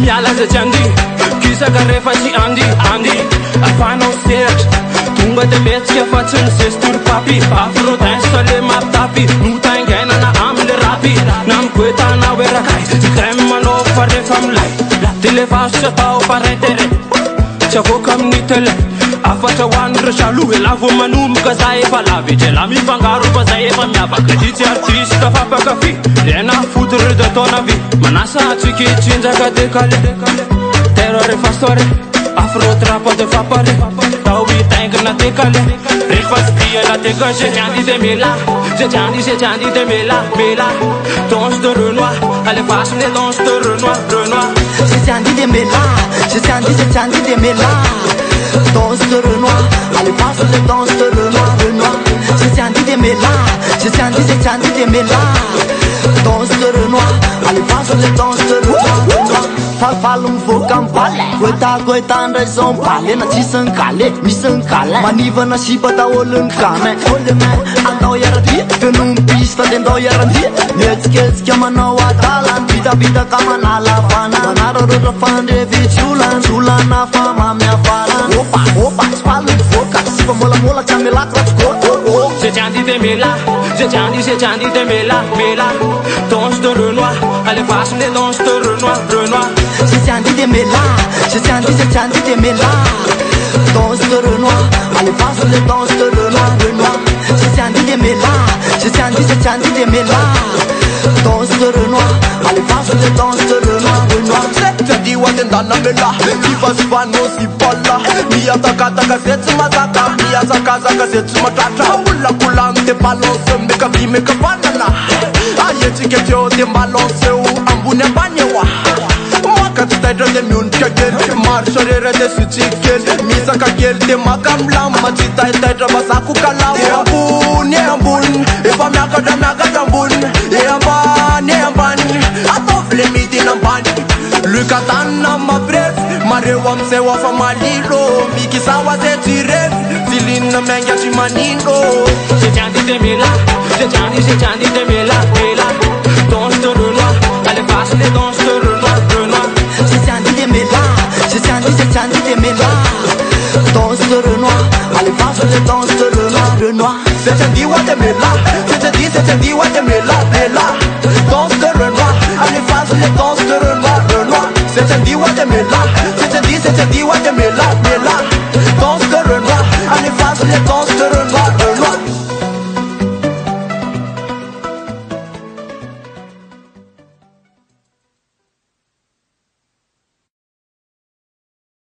Mialaza Chandi, kisaka refa si Andy Afana usehatra tonga de metsika fa tsy nizestory papi afro dance le mapitapi notaingainana amile rapi namgoetana hoe rakay crème manao fa refa milay de le vasotra tao fa retere tsy avoaka amin'ny tele afatra hoan'ireo jaloux e la vo manomboka za efa lavitra la mifangaro fa zay efa miavaka ty tsy artiste fampakafy rena foudre de ton avis manasa atsikitrinjaka décalé terre refa story afro trapa de fapare tao itaingana décalé refa tsy dia la dégagé j'ai tiandi de mela j'ai tiandi de mela danse de Renoir allez passe les danses de Renoir j'ai tiandi de mela j'ai tiandi de mela danse de Renoir allez passe les danses de Renoir j'ai tiandi de mela j'ai tiandi de mela danse de Renoir allez passe les danses de Renoir Falo mivoaka mipaly goetandray zao mipaly ena tsisy ny kale misy ny kale manivana sipa daholony game andao iaradia fenomipista de andao iaradia mietsiketsika manao adalany bitabitaka manalavana manararora fandrevitsolana fa mamiafarany opa tsy falo mivoaka sipa molamola ka melaka ratsykô j'ai tiandi de mela j'ai tiandi de mela danse de Renoir allez passe les danses de Renoir j'ai tiandi de mela j'ai tiandi de mela danse de Renoir allez passe les danses de Renoir j'ai tiandi de mela j'ai tiandi de mela danse de Renoir allez passe les danses de Renoir Jadi watendana mela Kifa sifano sipala Mia takataka setsi matata Mia zakazaka setsi matata Ula kulante balance Meka vi meka banana Aye chike jo de balance Ambune banyewa Maka tutaidra de miuntika gel Marsha rere de suchikel Misa kagel de makamlam Machita itaidra basaku kalam Ambun Efa miaka dambun Amban Atofle miti nambani Lukatana ma bref Marewa msewa fa malilo Mikisawa zeti ref Zilina mengia chimanino j'ai tiandi de mela j'ai tiandi de mela danse de Renoir allez passe les danses de Renoir j'ai tiandi de mela j'ai tiandi de mela danse de Renoir allez passe les danses de Renoir c'est tiandi wa de mela c'est tiandi wa de mela danse de Renoir allez passe les danses de Renoir c'est tiandi wa de mela c'est tiandi wa de mela danse de Renoir allez passe les danses de Renoir